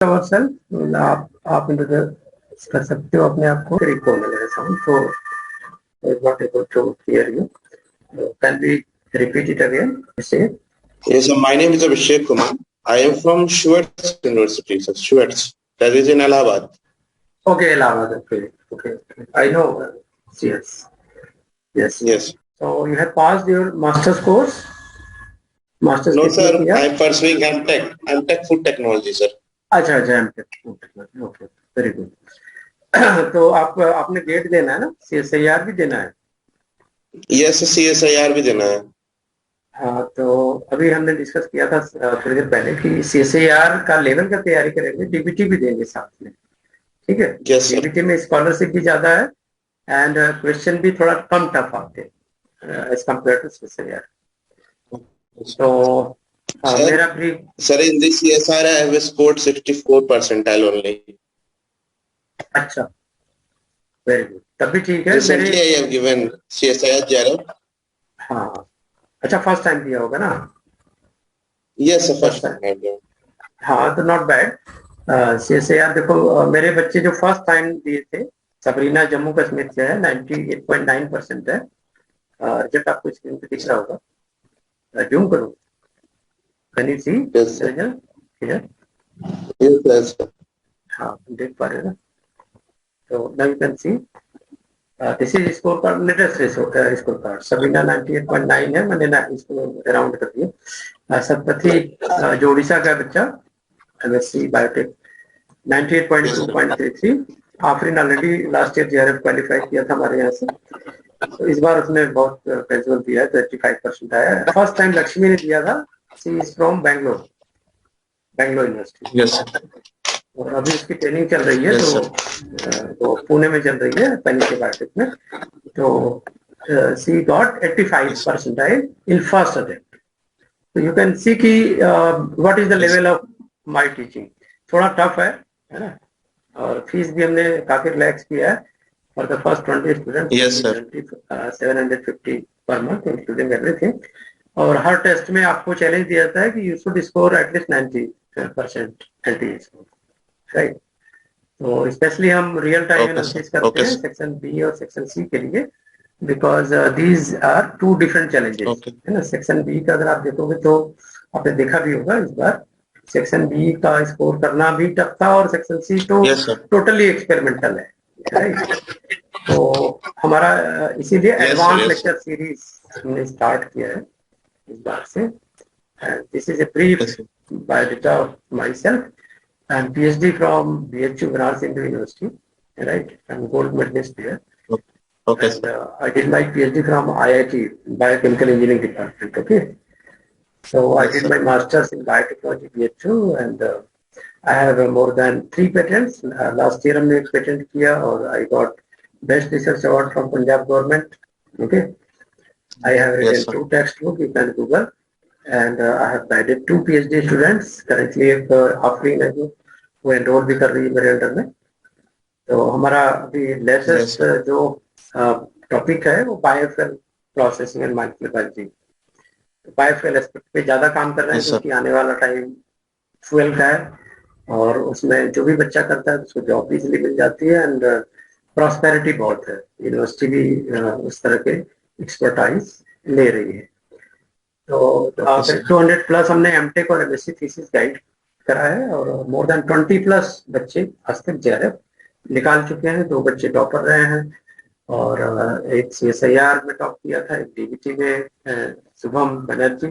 ourselves, आप introduce कर सकते हो अपने आप को. Recall sound, so I'm not able to hear you. Can we repeat it again? Say. Yes, so my name is Abhishek Kumar. I am from Schwartz University, so Schwartz, that is in Allahabad. Okay, Allahabad. Okay. I know. Yes. So you have passed your master's course? No, sir. I am pursuing MTech Food Technology, sir. अच्छा, MTech Food Technology. Okay, very good. तो आपने gate देना है ना, CSIR भी देना है? Yes, CSIR भी देना है. हाँ, तो अभी हमने डिस्कस किया था थोड़ी देर पहले कि CSIR का लेवल का तैयारी करेंगे, DBT भी देंगे साथ में, ठीक है? DBT में स्कॉलरशिप भी ज्यादा है एंड क्वेश्चन भी थोड़ा कम टफ आते हैं एज कम्पेयर टू CSIR. तो मेरा भी sir in this CSIR I have scored 64 percentile only. अच्छा, वेरी गुड. तब भी ठीक है. Recently I have given CSIR JRF. हाँ, अच्छा, फर्स्ट टाइम दिया होगा ना? Yes, first time. हाँ, तो नॉट बैड. CSIR देखो, मेरे बच्चे जो फर्स्ट टाइम दिए थे, सबरीना जम्मू कश्मीर से है, 98.9% है. रिजल्ट आपको स्क्रीन पे दिख रहा होगा. जूम करो. Can you see the result here? Yes. हाँ, देख पा रहे हो ना? So now you can see this is scorecard, latest scorecard. Sabrina 98.9 है, मैंने ना इसको राउंड कर दिया. सतपथी जो उड़ीसा का बच्चा, MSc biotech, 98.2.33. Afreen already last year JRF qualify किया था हमारे यहाँ से, तो इस बार उसने बहुत कैजुअल दिया है, 35% आया. फर्स्ट टाइम लक्ष्मी ने दिया था. She is from Bangalore university. Yes. और अभी उसकी ट्रेनिंग चल रही है. तो पुणे में चल रही है, पैनिक बायोटेक में. तो she got 85% in first attempt. तो यू कैन सी कि what is the level of my teaching. थोड़ा टफ है ना? और फीस भी हमने काफी रिलैक्स किया है for the first 20 student. Yes, sir. 750 per month including everything. और हर टेस्ट में आपको चैलेंज दिया जाता है कि you should score at least 90% LTE score, right? तो स्पेशली हम रियल टाइम एनालिसिस करते हैं सेक्शन बी और सेक्शन सी के लिए, because these are two different challenges, है ना? सेक्शन बी का अगर आप देखोगे तो आपने देखा भी होगा इस बार, सेक्शन बी का स्कोर करना भी टफ था और सेक्शन सी तो टोटली एक्सपेरिमेंटल है, राइट? तो हमारा इसीलिए एडवांस लेक्चर सीरीज हमने स्टार्ट किया है इस बार से. This is a brief biodata of my self. I'm PhD from BHU Banaras Hindu University, right? I'm gold medalist there. Okay. And, I did my PhD from IIT, Biochemical Engineering Department. Okay. So I did my master's in biotechnology BHU, and I have more than 3 patents. Last year I patent kiya, or I got best research award from Punjab government. Okay. I have written 2 textbooks. You can Google. And I have guided 2 PhD students. Currently एक आफरीन है जो वो enrol भी कर रही है मेरे under में. तो हमारा अभी लेटेस्ट जो टॉपिक है वो biofuel processing and molecular biology. Biofuel aspect पे ज्यादा काम कर रहे हैं क्योंकि आने वाला टाइम फ्यूल का है और उसमें जो भी बच्चा करता है उसको जॉब भी इजीली मिल जाती है एंड प्रॉस्पेरिटी बहुत है. यूनिवर्सिटी भी उस तरह के एक्सपर्टाइज ले रही है. तो 200 प्लस हमने एमटेक और एमएससी थीसिस गाइड करा है और मोर देन 20 प्लस बच्चे आज तक JRF निकाल चुके हैं. 2 बच्चे टॉपर रहे हैं और एक CSIR में टॉप किया था, एक DBT में शुभम बनर्जी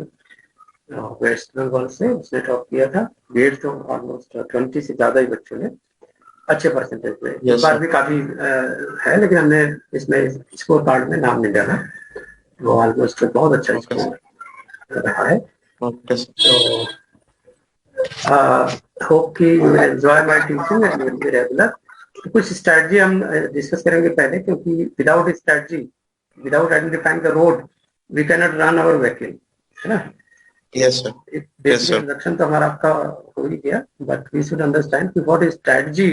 वेस्ट बंगाल से, उसने टॉप किया था. ग्रेड तो ऑलमोस्ट 20 से ज्यादा ही बच्चों ने अच्छे परसेंटेज पे. इस बार भी काफी है, लेकिन हमने इसमें स्कोर कार्ड में नाम नहीं डाला. वो ऑलमोस्ट बहुत अच्छा स्कोर रहा है. So hope कि you will enjoy my teaching and will be regular. तो कुछ स्ट्रेटजी हम डिस्कस करेंगे पहले, क्योंकि without strategy, without identifying the road, we can not run our vehicle, है ना? Yes, sir. बेसिक इंट्रोडक्शन तो हमारा आपका हो ही गया, बट वी शुड अंडरस्टैंड कि what strategy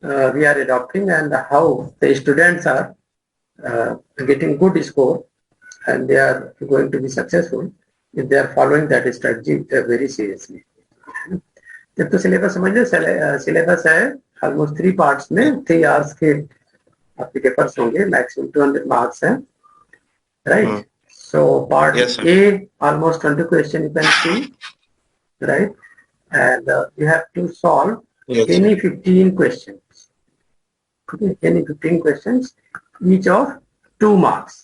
we are adopting and how the students are getting good score and they are going to be successful if they are following that strategy very seriously. एक तो syllabus समझ लो, syllabus है almost 3 parts में, 3 hours के आपके papers होंगे, maximum 200 marks है, right. So part Yes, sir. A, almost 20 question you can see, right? And you have to solve Yes, any sir. 15 questions. Okay, any 15 questions, each of 2 marks.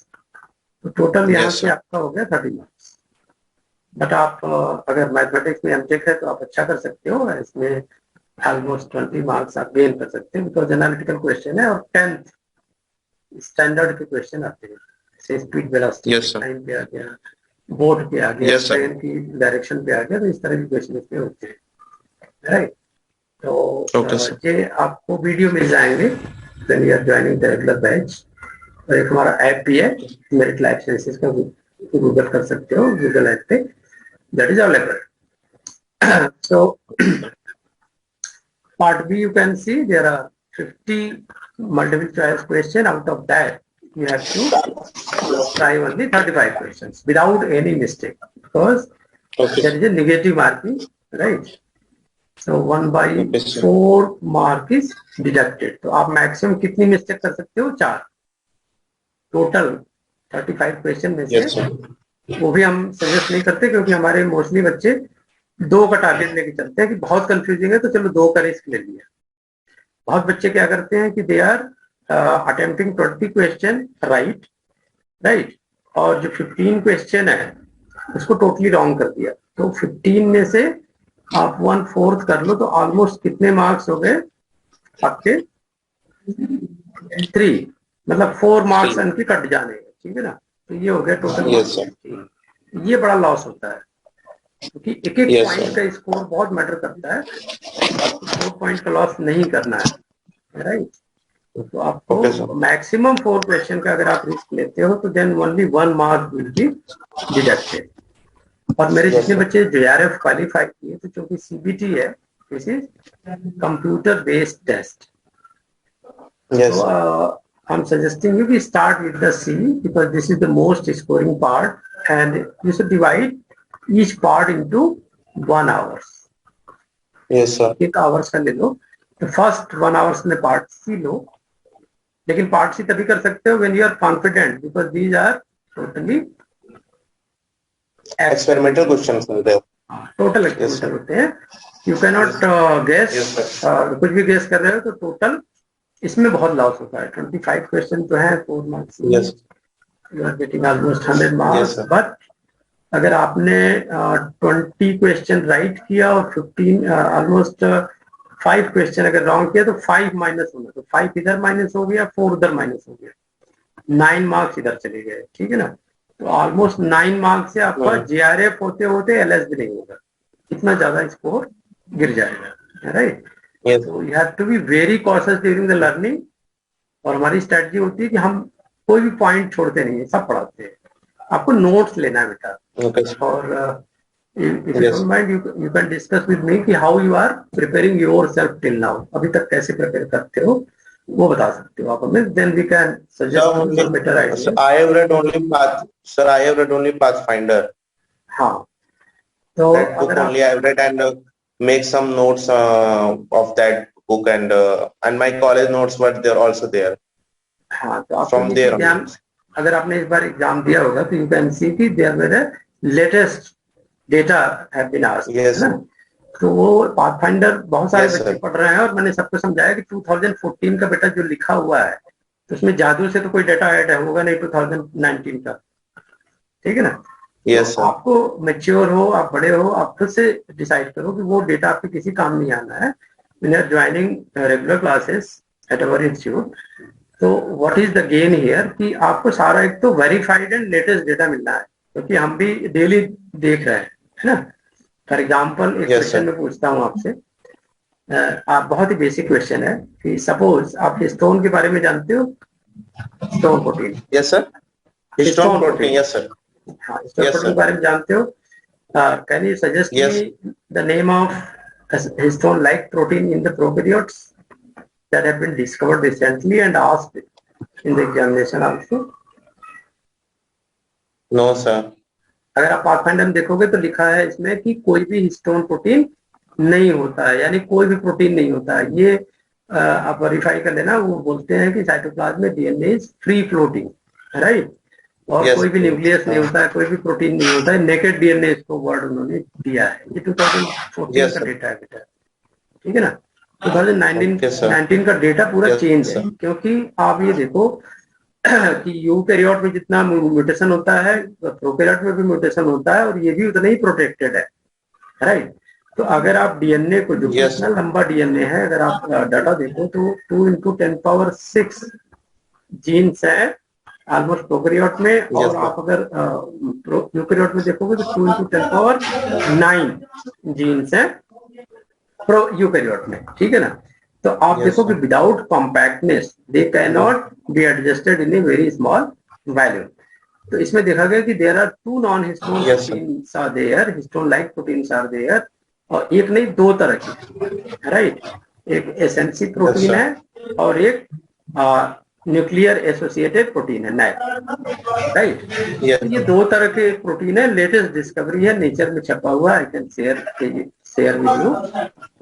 तो total यहाँ Yes, से sir. आपका हो गया 30 marks. But आप अगर mathematics में MTech है तो आप अच्छा कर सकते हो, इसमें ऑलमोस्ट 20 मार्क्स आप गेन कर सकते हो, बिकॉज एनालिटिकल क्वेश्चन है और 10th स्टैंडर्ड के क्वेश्चन आते हैं, जैसे speed velocity Yes, sir. Time पे आ गया, बोर्ड पे आ गया, Yes, sir. ट्रेन की डायरेक्शन पे आ गया, तो इस तरह के क्वेश्चन इसमें होते हैं, राइट. तो Okay, sir. ये आपको वीडियो मिल जाएंगे when you are joining the regular batch. और एक हमारा ऐप भी है, मेरिट लाइफ साइंसेज का, गूगल कर सकते हो, गूगल ऐप पे that is available. So part B you can see there are 50 multiple choice question. Out of that you have to try only 35 questions without any mistake, because Okay. there is a negative marking, right? So 1 by Okay, sir. 4 mark is deducted. तो आप maximum कितनी mistake कर सकते हो? 4. Total 35 question में से Yes, sir. वो भी हम सजेस्ट नहीं करते, क्योंकि हमारे मोस्टली बच्चे 2 का टारगेट लेके चलते हैं कि बहुत कंफ्यूजिंग है तो चलो 2 का रिस्क ले लिया. बहुत बच्चे क्या करते हैं कि they are attempting 20 question right, और जो 15 क्वेश्चन है उसको टोटली रॉन्ग कर दिया. तो 15 में से आप 1/4 कर लो तो ऑलमोस्ट कितने मार्क्स हो गए आपके? 3, मतलब 4 मार्क्स उनके कट जाने, ठीक है ना. तो ये हो गया टोटल. Yes, sir. ये बड़ा लॉस होता है, क्योंकि एक एक Yes, पॉइंट sir. का स्कोर बहुत मैटर करता है. 4 पॉइंट का लॉस नहीं करना है, राइट. तो आपको Okay, sir. मैक्सिमम 4 क्वेश्चन का अगर आप रिस्क लेते हो तो then only 1 mark will be deducted. और मेरे Yes, जितने sir. बच्चे JRF क्वालिफाई किए, तो क्योंकि CBT है, this is computer based test. Yes, So sir. I'm suggesting you we start with the C, because this is the most scoring part, and you should divide each part into 1 hours. Yes, sir. 1 hours का ले लो, तो first 1 hours में part C लो. लेकिन part C तभी कर सकते हो when you are confident, because these are totally Experimental questions are there. Total Yes, experimental sir. होते हैं. You can not guess, Yes, sir. कुछ भी गेस कर रहे हो तो टोटल इसमें बहुत लॉस होता है. 25 क्वेश्चन जो है 4 marks, Yes. You are getting almost 100 Yes, marks. sir. But अगर आपने 20 क्वेश्चन राइट किया और 15 ऑलमोस्ट 5 क्वेश्चन अगर रॉन्ग किया तो 5 माइनस होगा, तो 5 इधर माइनस हो गया, 4 उधर माइनस हो गया, 9 मार्क्स इधर चले गए, ठीक है ना. तो ऑलमोस्ट 9 मार्क्स से आपका JRF होते होते LS भी नहीं होगा, इतना ज्यादा स्कोर गिर जाएगा, राइट. Yes. तो you have to be very cautious during the learning. और हमारी स्ट्रेटजी होती है कि हम कोई भी पॉइंट छोड़ते नहीं है, सब पढ़ाते हैं. आपको नोट्स लेना है बेटा. Okay, sir. और if you Yes. don't mind, you can discuss with me कि how you are preparing yourself till now. अभी तक कैसे प्रिपेयर करते हो वो बता सकते हो आप हमें. Then we can suggest you some better ideas. Sir, I have read only Sir, I have read only Pathfinder. हाँ, तो That book अगर आप only I have read and make some notes of that book, and my college notes were there also there. हाँ, तो आपको From ये there ध्यान, only. अगर आपने इस बार एग्जाम दिया होगा तो यू कैन सी कि there were latest data have been asked, Yes. है ना. तो वो पाथफाइंडर बहुत सारे Yes, बच्चे sir. पढ़ रहे हैं, और मैंने सबको समझाया कि 2014 का बेटा जो लिखा हुआ है तो उसमें जादू से तो कोई डेटा ऐड होगा नहीं 2019 का, ठीक है ना. Yes, तो sir. आपको मेच्योर हो, आप बड़े हो, आप खुद से डिसाइड करो कि वो डेटा आपके किसी काम नहीं आना है. When you are joining regular classes at our institute, तो what is the gain here कि आपको सारा एक तो वेरीफाइड एंड लेटेस्ट डेटा मिलना है, क्योंकि हम भी डेली देख रहे हैं, है ना. फॉर एग्जाम्पल एक Yes, क्वेश्चन sir. में पूछता हूँ आपसे. आप बहुत ही बेसिक क्वेश्चन है कि सपोज आप स्टोन के बारे में जानते हो, stone protein. Yes, sir. Stone Stone protein. protein. Yes, sir. हाँ, स्टोन Yes, प्रोटीन sir. के बारे में जानते हो. Can you suggest Yes. Me the name of histone like protein in the prokaryotes that have been discovered recently and asked in the examination also? No, sir. अगर आप pathfinder में देखोगे तो लिखा है इसमें कि कोई भी हिस्टोन प्रोटीन नहीं होता है, यानी कोई भी प्रोटीन नहीं होता है। ये आप वेरीफाई कर लेना, वो बोलते हैं कि साइटोप्लाज्म में DNA is free floating, right. और Yes. कोई भी न्यूक्लियस नहीं होता है, कोई भी प्रोटीन नहीं होता है, नेकेड डीएनए इसको वर्ड उन्होंने दिया है। ये 2014 Yes, का sir. डेटा है बेटा, ठीक है ना। 2019 Okay, sir. 19 का डेटा पूरा Yes, चेंज है, sir. क्योंकि आप ये देखो कि यूकैरियोट में जितना म्यूटेशन होता है, प्रोकैरियोट में भी म्यूटेशन होता है, और ये भी उतना ही प्रोटेक्टेड है, राइट। तो अगर आप डीएनए को, जो Yes, इतना sir. लंबा डीएनए है, अगर आप डाटा देखो तो 2 × 10⁻⁶ जीन्स है ऑलमोस्ट प्रोकैरियोट में, Yes, और sir. आप अगर यूकैरियोट में देखोगे तो 2 × 10⁹ जीन्स है प्रो यूकैरियोट में, ठीक है ना। तो आप Yes, देखो कि sir. Without compactness they can not be adjusted in a very small value. तो इसमें देखा गया कि there are 2 non histone Yes, sir. Proteins are there, histone like proteins are there, और एक नहीं 2 तरह की, राइट। एक एसएनसी Yes, प्रोटीन sir. है और एक न्यूक्लियर एसोसिएटेड प्रोटीन है, नैक, राइट। Yes, तो ये sir. 2 तरह के प्रोटीन है, लेटेस्ट डिस्कवरी है, नेचर में छपा हुआ, आई can share with you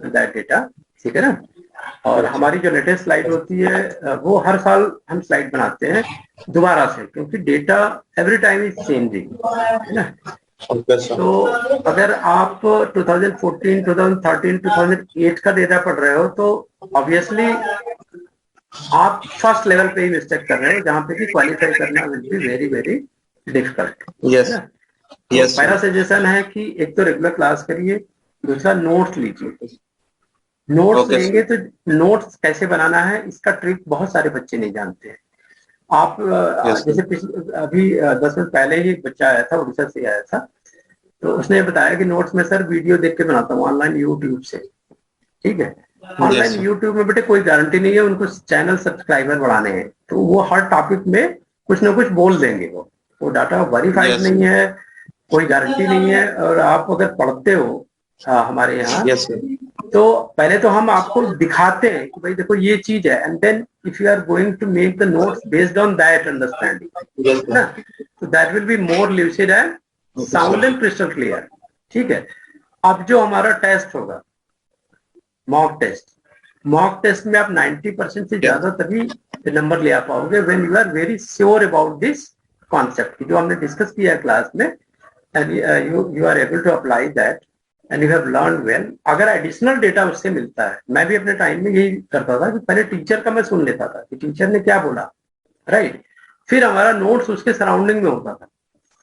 that data, ठीक है ना। और हमारी जो लेटेस्ट स्लाइड होती है वो हर साल हम स्लाइड बनाते हैं दोबारा से, क्योंकि data every time is changing, है ना। Okay, sir. तो अगर आप 2014, 2013, 2008 का डेटा पढ़ रहे हो तो ऑब्वियसली आप फर्स्ट लेवल पे ही मिस्टेक कर रहे हो, जहां पे कि क्वालिफाई करना will be very very difficult, Yes. है ना। तो Yes, मेरा sir. सजेशन है कि एक तो रेगुलर क्लास करिए, दूसरा नोट्स लीजिए। नोट्स Okay, लेंगे sir. तो नोट्स कैसे बनाना है इसका ट्रिक बहुत सारे बच्चे नहीं जानते हैं। आप Yes, sir. जैसे अभी 10 मिनट पहले ही एक बच्चा आया था, उड़ीसा से आया था, तो उसने बताया कि नोट्स में सर वीडियो देख के बनाता हूँ ऑनलाइन यूट्यूब से, ठीक है। Yes, online sir. यूट्यूब में बेटे कोई गारंटी नहीं है, उनको चैनल सब्सक्राइबर बढ़ाने हैं, तो वो हर टॉपिक में कुछ ना कुछ बोल देंगे, वो डाटा वेरीफाइड Yes, sir. नहीं है, कोई गारंटी नहीं है। और आप अगर पढ़ते हो हमारे यहाँ, Yes, sir. तो पहले तो हम आपको दिखाते हैं कि भाई देखो ये चीज है, and then if you are going to make the notes based on that understanding, Yes, है ना, sir. तो that will be more lucid and Okay, sound sir. And crystal clear, ठीक है। अब जो हमारा टेस्ट होगा, मॉक टेस्ट, मॉक टेस्ट में आप 90% से Yes. ज्यादा तभी नंबर ले आ पाओगे when you are very sure about this concept जो हमने डिस्कस किया है क्लास में, and you are able to apply that and you have learn well. अगर एडिशनल डेटा उससे मिलता है, मैं भी अपने टाइम में यही करता था कि पहले टीचर का मैं सुन लेता था कि टीचर ने क्या बोला, राइट, फिर हमारा नोट्स उसके सराउंडिंग में होता था,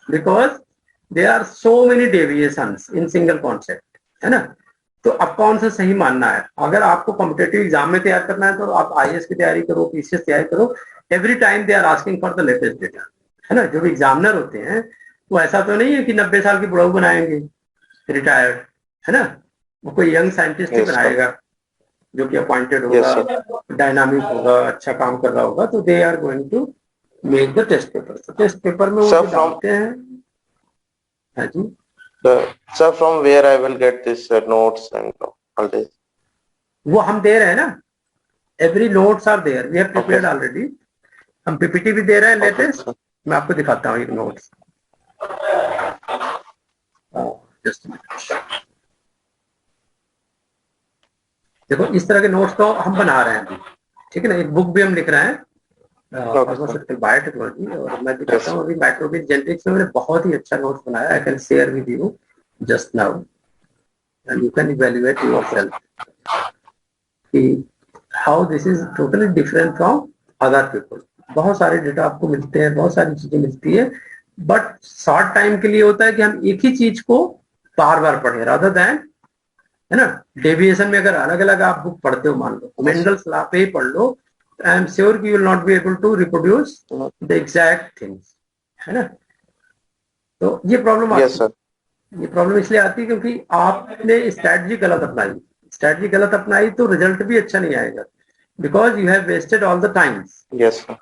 because there are so many deviations in single concept, है ना। तो अब कौन सा सही मानना है? अगर आपको कॉम्पिटेटिव एग्जाम में तैयार करना है तो आप आईएएस की तैयारी करो, पीसीएस तैयारी करो, every time they are asking for the latest data, है ना। जो भी एग्जामिनर होते हैं वो ऐसा तो नहीं है कि 90 साल की बुढ़ऊ बनाएंगे रिटायर्ड, है ना, वो कोई यंग साइंटिस्ट ही Yes, sir. बनाएगा जो कि अपॉइंटेड Yes, होगा, sir. डायनामिक होगा, अच्छा काम कर रहा होगा, तो they are going to make the test paper. तो टेस्ट पेपर में वो Sir, जो from डालते हैं, हाँ जी, sir, from where I will get this notes and all this? वो हम दे रहे हैं ना, every notes are there, we have prepared Okay. Already, हम पीपीटी भी दे रहे हैं Okay, लेटेस्ट। sir. मैं आपको दिखाता हूँ एक नोट्स, जस्ट देखो इस तरह के नोट्स तो हम बना रहे हैं अभी, ठीक है ना। एक बुक भी हम लिख रहे हैं Okay, फार्मास्यूटिकल बायोटेक्नोलॉजी, और मैं Yes, दिखाता हूँ अभी माइक्रोबियल जेनेटिक्स में मैंने बहुत ही अच्छा नोट्स बनाया, I can share with you just now and you can evaluate yourself कि how this is totally different from other people. बहुत सारे डेटा आपको मिलते हैं, बहुत सारी चीजें मिलती है, बट शॉर्ट टाइम के लिए होता है कि हम एक ही चीज को बार बार पढ़े रादर देन, है ना। डेविएशन में अगर अलग अलग आप बुक पढ़ते हो, मान लो मेंडल्स लॉ पे ही पढ़ लो, I am sure you will not be able to reproduce the exact things, है ना। तो ये प्रॉब्लम yes, आती sir. है, ये प्रॉब्लम इसलिए आती है क्योंकि आपने स्ट्रैटेजी गलत अपनाई, स्ट्रैटेजी गलत अपनाई तो रिजल्ट भी अच्छा नहीं आएगा, because you have wasted all the times. Yes, sir.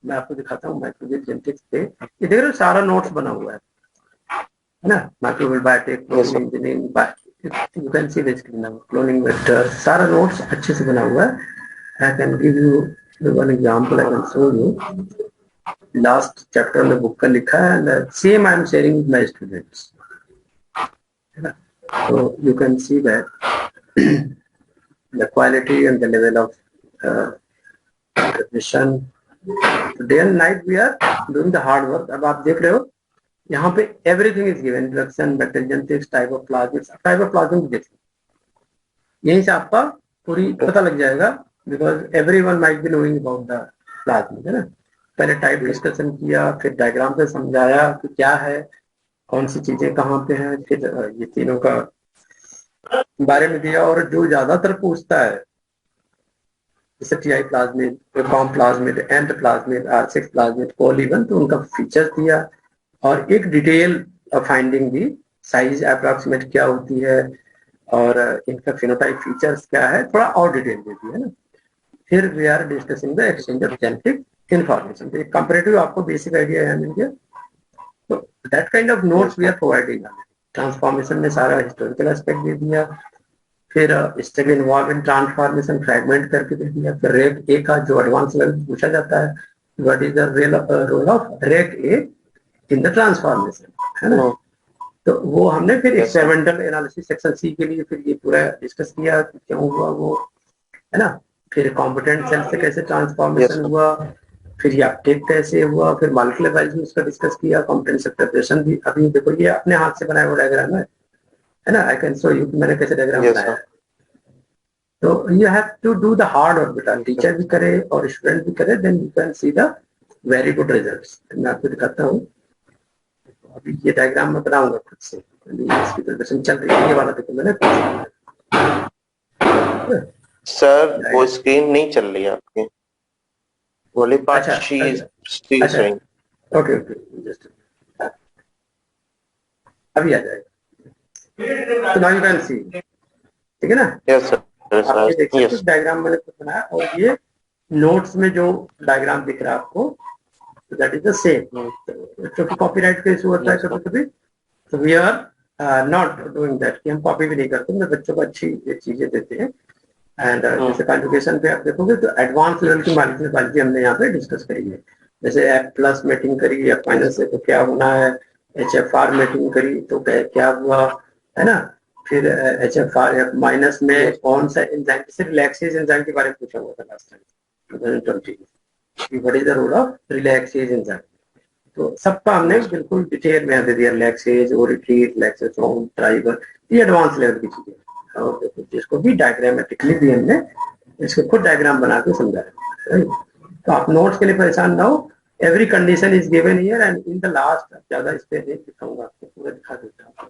मैं आपको दिखाता हूँ माइक्रोबियल जेनेटिक्स पे, ये देख रहे हो सारा नोट्स बना हुआ है ना, microbial biotech, Yes, sir. Engineering, you can see the screen now, cloning vector, सारा नोट्स अच्छे से बना हुआ है। I can give you one example, I can show you last chapter में बुक का लिखा है, and same I am sharing with my students, है ना। So you can see that the quality and the level of preparation. Day and night we are doing the hard work. अब आप देख रहे हो यहाँ पे everything is given, introduction, bacterial genetics, type of plasmids, type of plasmid देख यहीं से आपका पूरी पता लग जाएगा, because everyone might be knowing about the plasmid, है ना. पहले टाइप डिस्कशन किया, फिर डायग्राम से समझाया कि क्या है, कौन सी चीजें कहाँ पे हैं, फिर ये तीनों का बारे में दिया. और जो ज्यादातर पूछता है जैसे टीआई प्लाज्मिड, कॉम प्लाज्मिड, एंड प्लाज्मिड, R6 प्लाज्मिड, कोलिवन, तो उनका फीचर्स दिया और एक डिटेल फाइंडिंग दी, साइज अप्रॉक्सीमेट क्या होती है और इनका फिनोटाइप फीचर्स क्या है, थोड़ा और डिटेल दे दी है ना. फिर we are discussing the exchange of genetic information. तो एक कंपैरेटिव आपको बेसिक आइडिया है मिल गया. तो that kind of notes we are providing. Transformation में सारा हिस्टोरिकल एस्पेक्ट दे दिया, फिर step involve in transformation fragment करके दे दिया. फिर रेक ए का जो एडवांस लेवल पूछा जाता है, what is the role of rec A in the transformation, है ना. तो वो हमने फिर एक्सपेरिमेंटल एनालिसिस सेक्शन सी के लिए फिर ये पूरा डिस्कस किया कि क्यों हुआ वो, है ना. फिर कॉम्पिटेंट सेल से कैसे ट्रांसफॉर्मेशन हुआ, फिर ये अपटेक कैसे हुआ, फिर मॉलिक्यूलर वाइज भी उसका डिस्कस किया. कॉम्पिटेंट सेल प्रिपरेशन भी, अभी देखो ये अपने हाथ से बनाया हुआ डायग्राम है ना. आई कैन शो यू मैंने कैसे डायग्राम बनाया है. तो you have to do the hard work बेटा. टीचर भी करे और स्टूडेंट भी करे, then you can see the very good results. मैं आपको दिखाता हूँ. अभी ये डायग्राम मैं बनाऊंगा खुद से. इसकी प्रिपरेशन चल रही है. ये वाला देखो मैंने सर वो स्क्रीन नहीं चल रही है आपकी, वाली part she showing. Okay just अभी आ जाएगा. तो नाउ यू कैन सी, ठीक है ना. Yes sir. आप ये देख सकते हो डायग्राम मैंने खुद बनाया, और ये नोट्स में जो डायग्राम दिख रहा है आपको, दैट इज द सेम. क्योंकि कॉपीराइट का इशू होता है कभी कभी, तो we are not doing that कि हम कॉपी भी नहीं करते. मैं बच्चों को अच्छी चीजें देते हैं. एंड जैसे कॉन्जुगेशन पे आप देखोगे तो एडवांस लेवल की मॉलिक्यूलर बायोलॉजी हमने यहाँ पे डिस्कस करी है. जैसे F प्लस मेटिंग करी, F माइनस से तो क्या होना है, HFR मेटिंग करी तो क्या हुआ, है ना. फिर HFR F माइनस में कौन सा एंजाइम, जैसे रिलैक्सेज एंजाइम के बारे में पूछा हुआ था last time 2020, what is the role of relaxase enzyme. तो सबका हमने बिल्कुल डिटेल में दे दिया. रिलैक्सेज, ओरिट्रीट, रिलैक्सेसोम, ट्राइबर, ये एडवांस लेवल की चीजें. और जिसको भी डायग्रामेटिकली भी हमने इसको खुद डायग्राम बना के समझाया. तो आप नोट्स के लिए परेशान ना हो. Every condition is given here and in the last. ज्यादा इस पे नहीं दिखाऊंगा, आपको पूरा दिखा देता हूँ.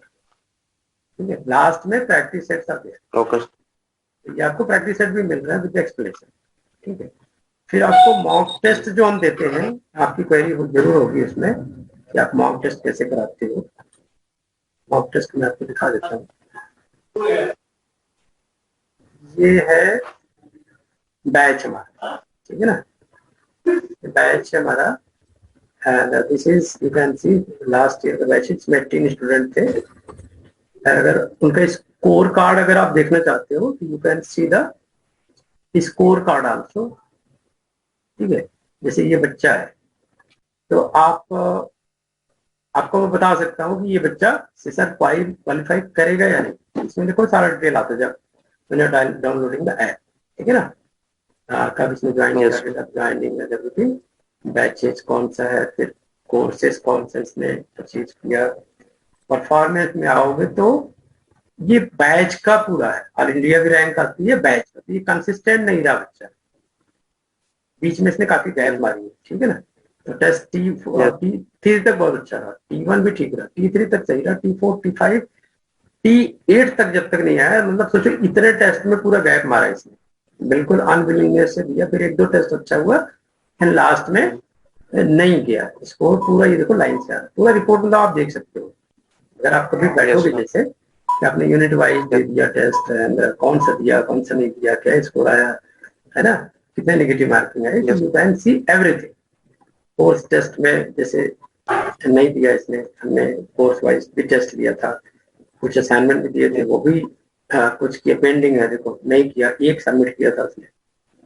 ठीक है. लास्ट में प्रैक्टिस सेट्स आते हैं. ओके. ये आपको प्रैक्टिस सेट भी मिल रहा है विद एक्सप्लेनेशन. ठीक है. फिर आपको मॉक टेस्ट जो हम देते हैं, आपकी क्वेरी जरूर होगी इसमें कि आप मॉक टेस्ट कैसे कराते हो. मॉक टेस्ट मैं आपको दिखा देता हूँ. ये है बैच हमारा, ठीक है ना. बैच हमारा, and this is you can C last year का बैच. इसमें 18 स्टूडेंट थे. अगर उनका स्कोर कार्ड अगर आप देखना चाहते हो तो you can see the score card also. ठीक है. जैसे ये बच्चा है तो आपको मैं बता सकता हूँ कि ये बच्चा सर क्वालिफाई करेगा या नहीं. इसमें देखो सारा डिटेल आता है जब डाउनलोडिंग द ऐप. ठीक है ना. कब इसमें ज्वाइन किया, ज्वाइनिंग एवरीथिंग, बैचेस कौन सा है, फिर कोर्सेज कौन सा इसने अचीव किया. परफॉर्मेंस में आओगे तो ये बैच का पूरा है. ऑल इंडिया की रैंक आती है बैच का. तो ये कंसिस्टेंट नहीं रहा बच्चा, बीच में इसने काफी गैप मारी है. ठीक है ना. तो टेस्ट T3 तक बहुत अच्छा रहा, T1 भी ठीक रहा, T3 तक सही रहा, T4, T5, T8 तक जब तक नहीं आया. मतलब सोचो इतने टेस्ट में पूरा गैप मारा इसने, बिल्कुल अनविलिंगनेस से दिया. फिर 1-2 टेस्ट अच्छा हुआ, फिर लास्ट में नहीं किया. स्कोर पूरा ये देखो लाइन से आ रहा. पूरा रिपोर्ट मतलब आप देख सकते हो. अगर आप कभी बैठोगे जैसे कि आपने यूनिट वाइज दे दिया टेस्ट, एंड कौन सा दिया कौन सा नहीं दिया, क्या स्कोर आया, है ना, कितने नेगेटिव मार्किंग है, you can see everything. Course test में जैसे नहीं दिया इसने, हमने कोर्स वाइज भी टेस्ट लिया था, कुछ असाइनमेंट भी दिए थे, वो भी कुछ किया पेंडिंग है. देखो नहीं किया, एक सबमिट किया था उसने,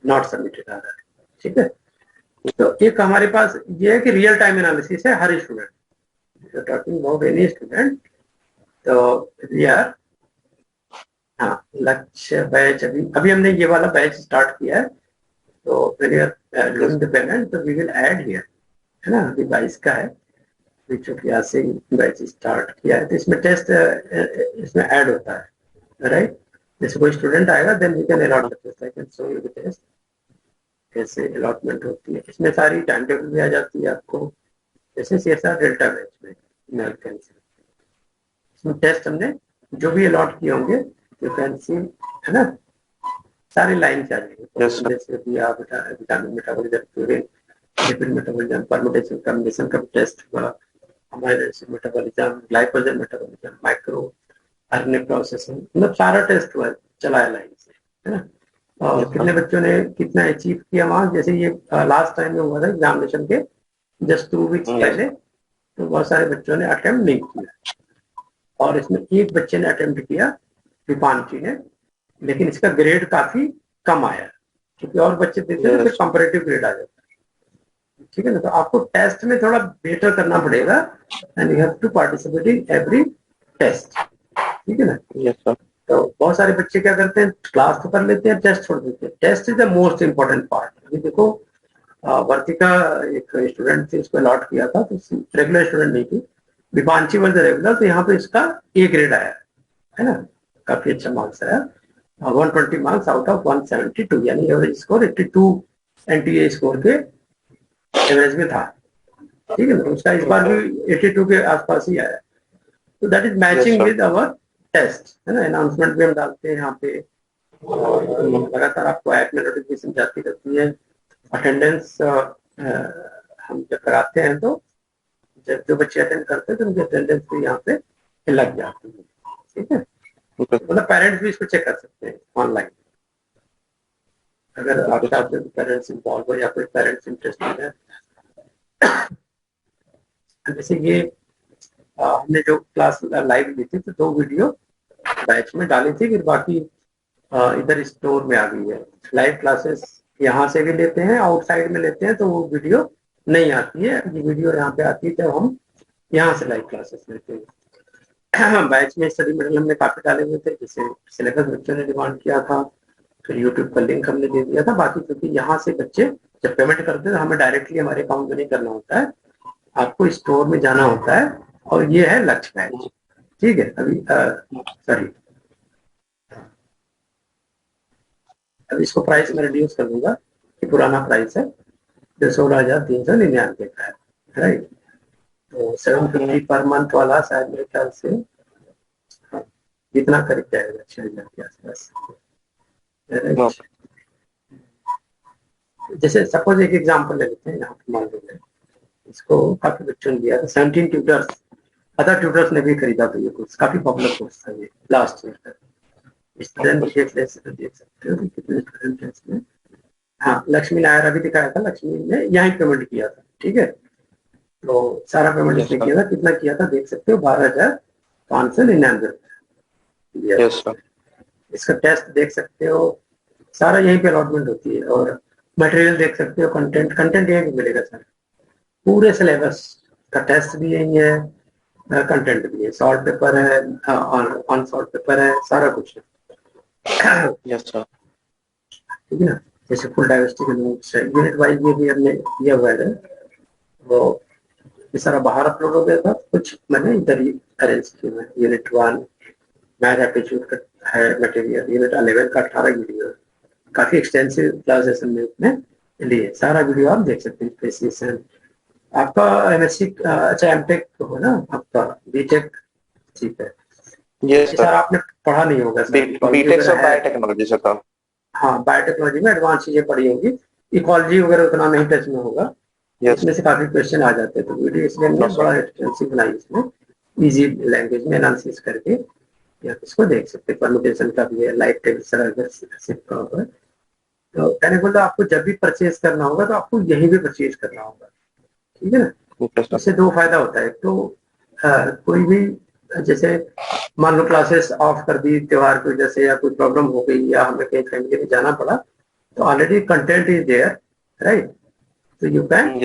नॉट सबमिटेड आ रहा है. ठीक है. तो एक हमारे पास ये है कि रियल टाइम एनालिसिस है हर student. Talking about any student, तो वी आर हाँ, लक्ष्य बैच अभी अभी हमने ये वाला बैच स्टार्ट किया है, तो when you are doing the payment, तो we will add here, है ना, अभी 22 का है, चूंकि आज से बैच स्टार्ट किया है, तो इसमें टेस्ट इसमें ऐड होता है, राइट। जैसे कोई स्टूडेंट आएगा, then we can allot the test, I can show you the test, कैसे अलॉटमेंट होती है। इसमें सारी टाइम टेबल भी आ जाती है आपको, जैसे CSR डेल्टा बैच में ईमेल कैंसिल, इसमें टेस्ट हमने जो भी अलॉट किए होंगे, यू कैन सी, है ना, सारी लाइन आ जाएगी। जैसे कि आप vitamin metabolism, purine, lipid metabolism, permutation combination का टेस्ट हुआ, amino acid metabolism, glycogen metabolism, micro RNA processing, मतलब सारा टेस्ट हुआ, चलाया लाइन से, है ना। और कितने बच्चों ने कितना अचीव किया वहां, जैसे ये लास्ट टाइम में हुआ था एग्जामिनेशन के जस्ट 2 वीक्स पहले, तो बहुत सारे बच्चों ने अटेम्प्ट नहीं किया, और इसमें एक बच्चे ने अटेम्प्ट किया, दीपांशी ने, लेकिन इसका ग्रेड काफी कम आया, क्योंकि और बच्चे देते हैं तो फिर कंपैरेटिव ग्रेड आ जाता है, ठीक है ना। तो आपको टेस्ट में थोड़ा बेटर करना पड़ेगा, and you have to participate in every test, ठीक है ना। Yes sir. तो बहुत सारे बच्चे क्या करते हैं, क्लास तो कर लेते हैं, टेस्ट छोड़ देते हैं। Test is the most important part. अभी देखो, वर्तिका एक स्टूडेंट थी, उसको अलॉट किया था, तो रेगुलर स्टूडेंट नहीं थी, दीपांशी वॉज रेगुलर, तो यहाँ पे इसका ए ग्रेड आया, है ना, काफी अच्छा मार्क्स आया, 120 मार्क्स आउट ऑफ 172, यानी एवरेज स्कोर 82 एनटीए स्कोर के एवरेज में था, ठीक है ना। उसका इस बार भी 82 के आसपास ही आया, तो that is matching with our test, है ना। अनाउंसमेंट भी हम डालते हैं यहाँ पे, और लगातार आपको ऐप में नोटिफिकेशन जाती रहती है। अटेंडेंस हम जब कराते हैं, तो जब जो बच्चे अटेंड करते हैं तो उनकी अटेंडेंस भी यहाँ पे लग जाती है, ठीक है। मतलब पेरेंट्स भी इसको चेक कर सकते हैं ऑनलाइन, अगर आप चाहते हैं पेरेंट्स इन्वॉल्व हो या कोई पेरेंट्स इंटरेस्टेड है। जैसे ये हमने जो क्लास लाइव ली थी, तो 2 वीडियो बैच में डाली थी, फिर बाकी इधर स्टोर में आ गई है। लाइव क्लासेस यहाँ से भी लेते हैं, आउटसाइड में लेते हैं, तो वो वीडियो नहीं आती है, ये वीडियो यहाँ पे आती है जब हम यहाँ से लाइव क्लासेस लेते हैं। बैच में स्टडी मटेरियल हमने काफी डाले हुए थे, जैसे सिलेबस बच्चों ने डिमांड किया था, फिर यूट्यूब का लिंक हमने दे दिया था। बाकी क्योंकि यहाँ से बच्चे जब पेमेंट करते हैं तो हमें डायरेक्टली हमारे अकाउंट में नहीं करना होता है, आपको स्टोर में जाना होता है, और ये है लक्ष्य बैच, ठीक है। अभी सॉरी, अब इसको प्राइस में रिड्यूस कर दूंगा, कि पुराना प्राइस है जो 16,399 का है, राइट। तो 750 पर मंथ वाला शायद मेरे ख्याल से कितना करीब जाएगा, 6,000 के आसपास, जैसे सपोज एक एग्जांपल ले लेते हैं, यहाँ पे मान लीजिए इसको काफी बच्चों ने दिया था, 17 ट्यूटर्स, अदर ट्यूटर्स ने भी खरीदा था ये कोर्स, काफी पॉपुलर कोर्स था ये लास्ट ईयर तक। स्टूडेंट देख सकते हो कितने स्टूडेंट हैं इसमें। हाँ, लक्ष्मी नायर अभी दिखाया था, लक्ष्मी ने यहाँ पेमेंट किया था, ठीक है। तो सारा पेमेंट इसने किया था, कितना किया था देख सकते हो, 12,599 रुपये। इसका टेस्ट देख सकते हो, सारा यहीं पे अलॉटमेंट होती है, और मटेरियल देख सकते हो, कंटेंट यहीं पे मिलेगा सर, पूरे सिलेबस का टेस्ट भी यही है, कंटेंट भी है, सॉल्ट पेपर है, ऑन सॉल्ट पेपर है, सारा कुछ है। यस सर, ठीक है ना। जैसे फुल डाइवर्सिटी के नोट्स है, यूनिट वाइज ये भी हमने दिया हुआ है, वो ये सारा बाहर अपलोड हो गया था, कुछ मैंने इधर ही अरेंज किया है। यूनिट 1 मैथ एप्टीट्यूड का है मटेरियल, यूनिट 11 का 18 वीडियो, काफी एक्सटेंसिव क्लासेस हमने उसमें लिए, सारा वीडियो आप देख सकते हैं। प्रेसिशन आपका एमएससी, अच्छा एमटेक हो ना आपका, बीटेक, ठीक है। यस सर आपने पढ़ा नहीं होगा बीटेक से बायोटेक्नोलॉजी से था। हाँ, बायोटेक्नोलॉजी में एडवांस चीजें पढ़ी होगी, इकोलॉजी वगैरह उतना नहीं टच में होगा, इसमें से काफी क्वेश्चन आ जाते हैं, तो वीडियो इसलिए हमने बड़ा एक्सटेंसिव बनाई, इसमें इजी लैंग्वेज में एनालिसिस करके या इसको देख सकते हैं। परम्यूटेशन का भी है, लाइव टेबल का होगा। तो मैंने बोला आपको जब भी परचेज करना होगा तो आपको यहीं भी परचेज करना होगा, ठीक है ना। इससे 2 फायदा होता है, तो कोई भी जैसे मान लो क्लासेस ऑफ कर दी त्योहार की वजह से, या कोई प्रॉब्लम हो गई, या हमें कहीं फैमिली में जाना पड़ा, तो already content is there, right, तो you can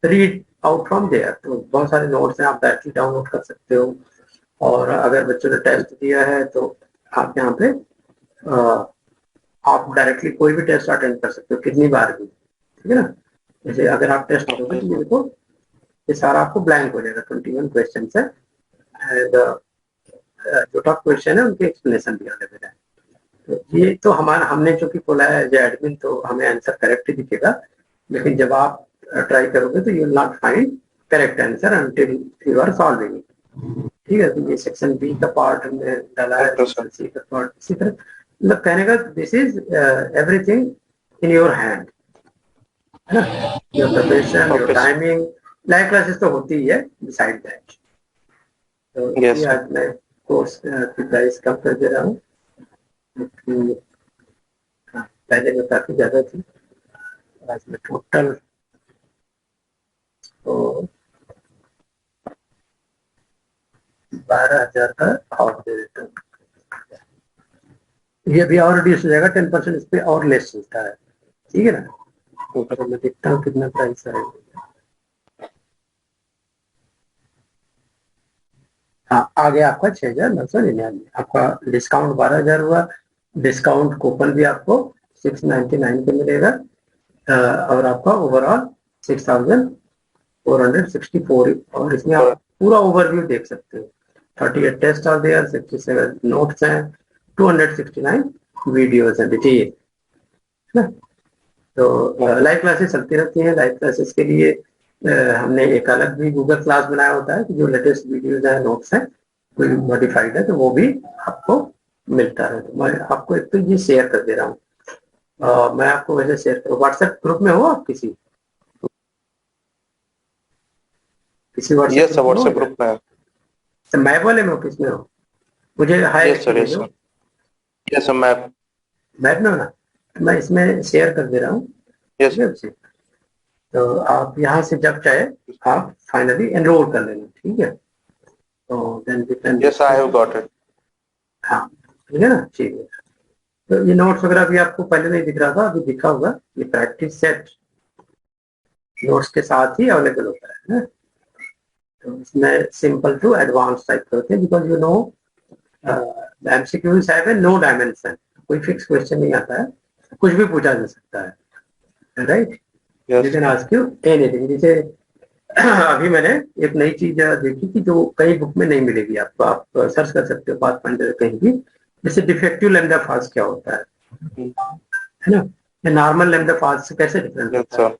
read out from there. तो बहुत सारे नोट्स हैं, आप डायरेक्टली डाउनलोड कर सकते हो, और अगर बच्चों ने टेस्ट दिया है तो आप यहाँ पे आप डायरेक्टली कोई भी टेस्ट अटेंड कर सकते हो कितनी बार भी, ठीक है ना। जैसे अगर आप टेस्ट करोगे तो ये देखो ये सारा आपको ब्लैंक हो जाएगा, 21 क्वेश्चन है एंड जो टॉप क्वेश्चन है उनके एक्सप्लेनेशन भी अवेलेबल है। तो ये तो हमारा हमने जो कि खोला है एज एडमिन, तो हमें आंसर करेक्ट ही दिखेगा, लेकिन जब आप ट्राई करोगे तो you will not find correct answer until you are solving, ठीक है। तो ये सेक्शन बी का पार्ट हमने डाला है, सेक्शन सी का पार्ट इसी तरह, मतलब कहने का this is everything in your hand, है ना। Your preparation, your timing, live classes तो होती ही है बिसाइड दैट। तो ये आज मैं कोर्स की प्राइस कम कर दे रहा हूँ, पहले में काफी ज्यादा थी, आज में टोटल तो 12,000 का और दे देता हूँ। ये भी और रिड्यूस हो जाएगा 10%, इस पे और लेस चलता है, ठीक है ना। तो मैं देखता हूँ कितना प्राइस आएगा। हाँ, आ गया आपका 6,999, आपका डिस्काउंट 12,000 हुआ, डिस्काउंट कूपन भी आपको 699 पे मिलेगा और आपका ओवरऑल 6,464, और इसमें आप पूरा ओवरव्यू देख सकते हो। 38 टेस्ट आर देयर, 67 नोट्स हैं, 269 वीडियोस हैं, डिटेल, है ना। तो लाइव क्लासेस चलती रहती हैं। लाइव क्लासेस के लिए हमने एक अलग भी गूगल क्लास बनाया होता है कि जो लेटेस्ट वीडियोज है, नोट्स हैं, कोई मॉडिफाइड है तो वो भी आपको मिलता है। तो मैं आपको एक तो ये शेयर कर दे रहा हूँ, मैं आपको वैसे शेयर करूँ। व्हाट्सएप ग्रुप में हो आप किसी व्हाट्सएप ग्रुप में? तो मैं बोले में हो, किसमें हो? मुझे हाय यस सर मैप में हो ना, मैं इसमें शेयर कर दे रहा हूँ। यस। तो आप यहाँ से जब चाहे आप फाइनली एनरोल कर लेना, ठीक है। तो then we can, yes I have got it. हाँ, ठीक है ना, ठीक है। तो ये नोट्स वगैरह भी आपको पहले नहीं दिख रहा था, अभी दिखा होगा। ये प्रैक्टिस सेट नोट्स के साथ ही अवेलेबल होता है ना। तो इसमें सिंपल टू एडवांस टाइप के होते हैं, because you know MCQs have a no dimension, कोई फिक्स क्वेश्चन नहीं आता है, कुछ भी पूछा जा सकता है, right. You can ask you anything. जैसे अभी मैंने एक नई चीज देखी कि जो कई बुक में नहीं मिलेगी आपको, आप सर्च कर सकते हो पाथफाइंडर कहीं भी, जैसे डिफेक्टिव लैम्डा फास्ट क्या होता है ना। नॉर्मल लैम्डा फास्ट से कैसे डिफरेंट होता है,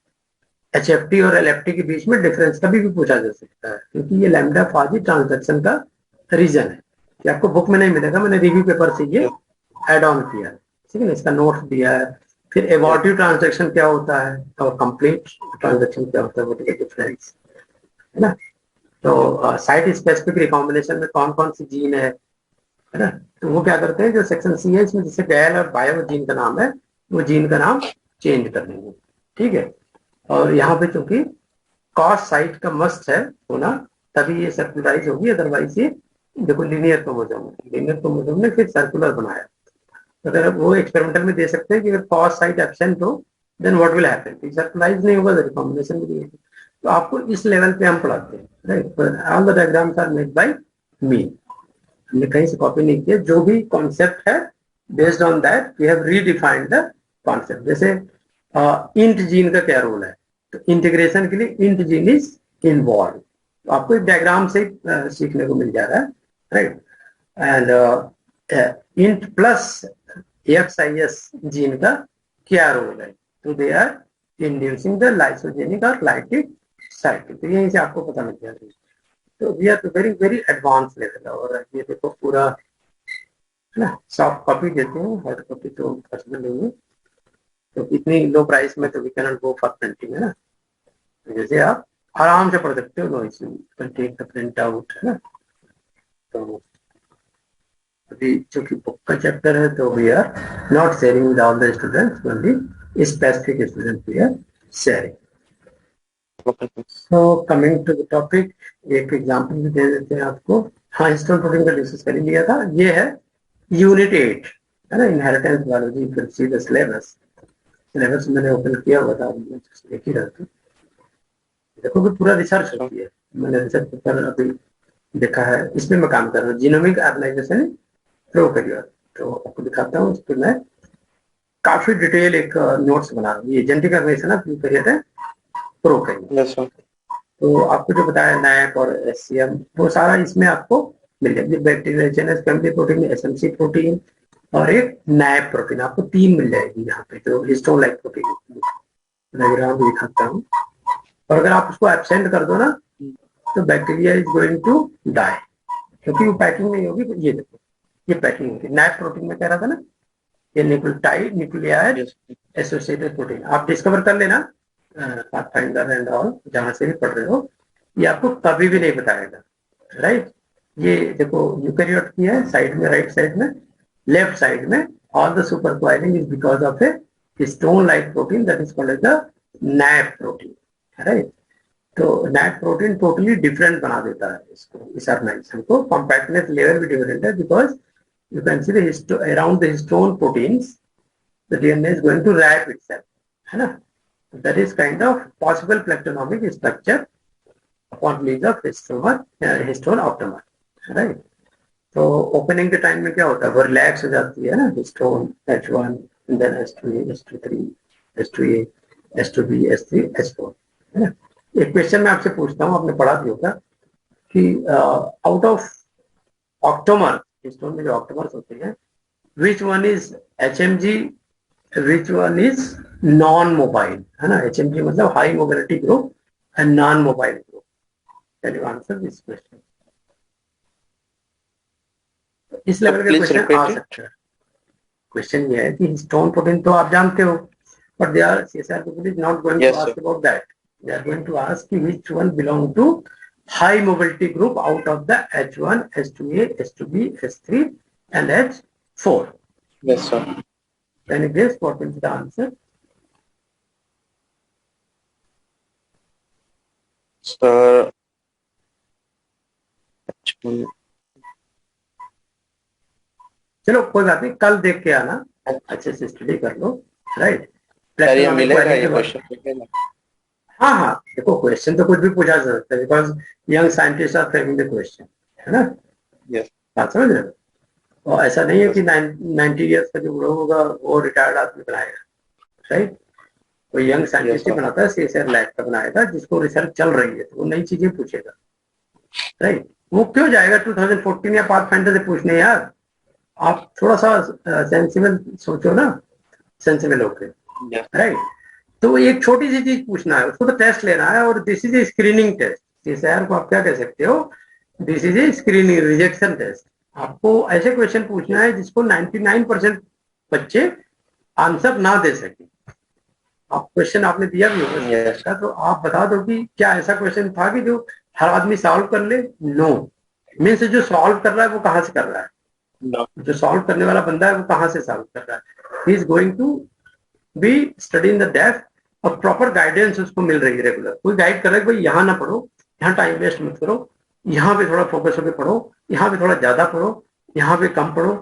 HFT और LFT के बीच में डिफरेंस कभी भी पूछा जा सकता है, क्योंकि ये लैम्डा फाजी ट्रांजैक्शन का रीजन है कि आपको बुक में नहीं मिलेगा। मैंने रिव्यू पेपर से ये एड ऑन किया है, ठीक है ना, इसका नोट्स दिया है। फिर एबॉर्टिव ट्रांजैक्शन क्या होता है और कंप्लीट ट्रांजैक्शन क्या होता है, व्हाट इज द डिफरेंस, है ना। तो साइट स्पेसिफिक रिकॉम्बिनेशन में कौन कौन सी जीन है ना। तो वो क्या करते हैं, जो सेक्शन सी है इसमें जैसे गैल और बायो जीन का नाम है, वो जीन का नाम चेंज कर देंगे, ठीक है। और यहाँ पे चूंकि कॉस्ट साइट का मस्ट है होना, तभी ये सर्कुलराइज होगी, अदरवाइज ये देखो लीनियर क्रोमोसोम ने फिर सर्कुलर बनाया। अगर वो एक्सपेरिमेंटल में दे सकते हैं कि अगर कॉस्ट साइट एब्सेंट हो देन व्हाट विल हैपन, सर्कुलराइज नहीं होगा, रिकॉम्बिनेशन भी नहीं होगी। तो आपको इस लेवल पे हम पढ़ाते हैं, right. All the diagrams are made by me, हमने कहीं से कॉपी नहीं किया, जो भी कॉन्सेप्ट है based on that we have redefined the concept. जैसे इंट जीन का क्या रोल है, तो इंटीग्रेशन के लिए इंट जीन इज इन्वॉल्व, तो आपको एक डायग्राम से सीखने को मिल जा रहा है, right. And int plus XIS gene का क्या रोल है, तो they are inducing the lysogenic और लाइटिक साइकिल, तो यहीं से आपको पता लग जाएगा। तो we are very very advance level. और ये देखो पूरा, है ना, सॉफ्ट कॉपी देते हैं, हार्ड कॉपी तो पॉसिबल नहीं है, तो इतनी लो प्राइस में तो we can not go for printing, है ना। जैसे आप आराम से पढ़ सकते हो, no issue, can take the print out, है ना। तो अभी चूंकि बुक का चैप्टर है तो we are not sharing with all the students, only specific students we are sharing. So coming to the topic, एक एग्जांपल भी दे देते हैं आपको। हाँ, हिस्टोन प्रोटीन का डिस्कस कर लिया था। ये है यूनिट 8, है ना, इनहेरिटेंस बायोलॉजी। फिर सी द सिलेबस मैंने ओपन किया हुआ था, देख ही रहा था। देखो कि पूरा रिसर्च होती है, मैंने रिसर्च पेपर अभी देखा है, इसमें मैं काम कर रहा हूँ, जीनोमिक ऑर्गेनाइजेशन प्रोकैरियोट। तो आपको दिखाता हूँ, उस पर मैं काफी डिटेल एक नोट्स बना रहा हूँ। ये genetic organisation of eukaryote prokaryote. तो आपको जो बताया नैप और एससीएम, वो सारा इसमें आपको मिल जाएगी। Bacteria family protein, SMC protein और एक नैप प्रोटीन, आपको 3 मिल जाएगी यहाँ पे, जो हिस्टोन लाइक प्रोटीन। डायग्राम दिखाता हूँ। और अगर आप उसको एब्सेंट कर दो ना, तो bacteria is going to die, क्योंकि वो पैकिंग नहीं होगी। तो ये देखो, ये पैकिंग होगी। नैप प्रोटीन में कह रहा था ना, ये न्यूक्लियोटाइड, न्यूक्लियाइड एसोसिएटेड प्रोटीन। आप डिस्कवर कर लेना, पाथफाइंडर एंड ऑल, जहां से भी पढ़ रहे हो, ये आपको कभी भी नहीं बताएगा, राइट। ये देखो यूकैरियोट की है, साइड में, राइट साइड में, लेफ्ट साइड में, all the super coiling is because of a histone like protein that is called as the NAP protein, right. तो नैप प्रोटीन टोटली डिफरेंट बना देता है इसको, इस ऑर्गेनाइजेशन को। कॉम्पैक्टनेस लेवल भी डिफरेंट है, because you can see around the histone proteins, the DNA is going to wrap itself, है ना। That is kind of possible plectonomic structure upon release of histone octamer, right? तो opening के time में क्या होता है, वो रिलैक्स हो जाती है ना, histone H1, then H2A, H2A, H2A, H2B, H3, H4, है ना। एक क्वेश्चन मैं आपसे पूछता हूँ, आपने पढ़ा भी होगा कि आउट ऑफ ऑक्टोमर, हिस्टोन में जो ऑक्टोमर्स होते हैं, which one is HMG, which one is non mobile, है ना। HMG मतलब high mobility group and non mobile group. Can you answer this question? इस लेवल के क्वेश्चन आ सकते हैं। क्वेश्चन ये है कि हिस्टोन प्रोटीन तो आप जानते हो, but they are CSIR people is not going to ask about that. They are going to ask which one belong to high mobility group out of the H1, H2A, H2B, H3 and H4. Yes, sir. Can you guess what is the answer? Sir, चलो कोई बात नहीं, कल देख के आना, अच्छे से स्टडी कर लो, राइट। ये मिलेगा ये क्वेश्चन? हाँ हाँ, देखो क्वेश्चन तो कुछ भी पूछा जा सकता है, because young scientist are framing the question, है ना। यस, बात समझ रहे हो। और ऐसा नहीं है कि 90 ईयर्स का जो बूढ़ा होगा वो रिटायर्ड आदमी बनाएगा, राइट। वो यंग साइंटिस्ट ही बनाता है, CSIR लैब का बनाएगा, जिसको रिसर्च चल रही है, तो वो नई चीजें पूछेगा, राइट। वो क्यों जाएगा 2014 या पाथफाइंडर से पूछने यार। आप थोड़ा सा सेंसिबल सोचो ना, सेंसिबल होके, राइट। तो एक छोटी सी चीज पूछना है, उसको तो टेस्ट लेना है, और this is a screening test. CSIR को आप क्या कह सकते हो, this is a screening rejection test. आपको ऐसे क्वेश्चन पूछना है जिसको 99% बच्चे आंसर ना दे सके। आप क्वेश्चन आपने दिया भी होगा, तो आप बता दो कि क्या ऐसा क्वेश्चन था कि जो हर आदमी सॉल्व कर ले। नो मीन्स जो सॉल्व कर रहा है वो कहाँ से कर रहा है, जो सॉल्व करने वाला बंदा है वो कहाँ से सॉल्व कर रहा है। He is going to be study in the depth, और प्रॉपर गाइडेंस उसको मिल रही है रेगुलर। कोई गाइड कर रहा है भाई यहाँ ना पढ़ो, यहाँ टाइम वेस्ट मत करो, यहाँ पे थोड़ा फोकस होकर पढ़ो, यहाँ पे थोड़ा ज्यादा पढ़ो, यहाँ पे कम पढ़ो।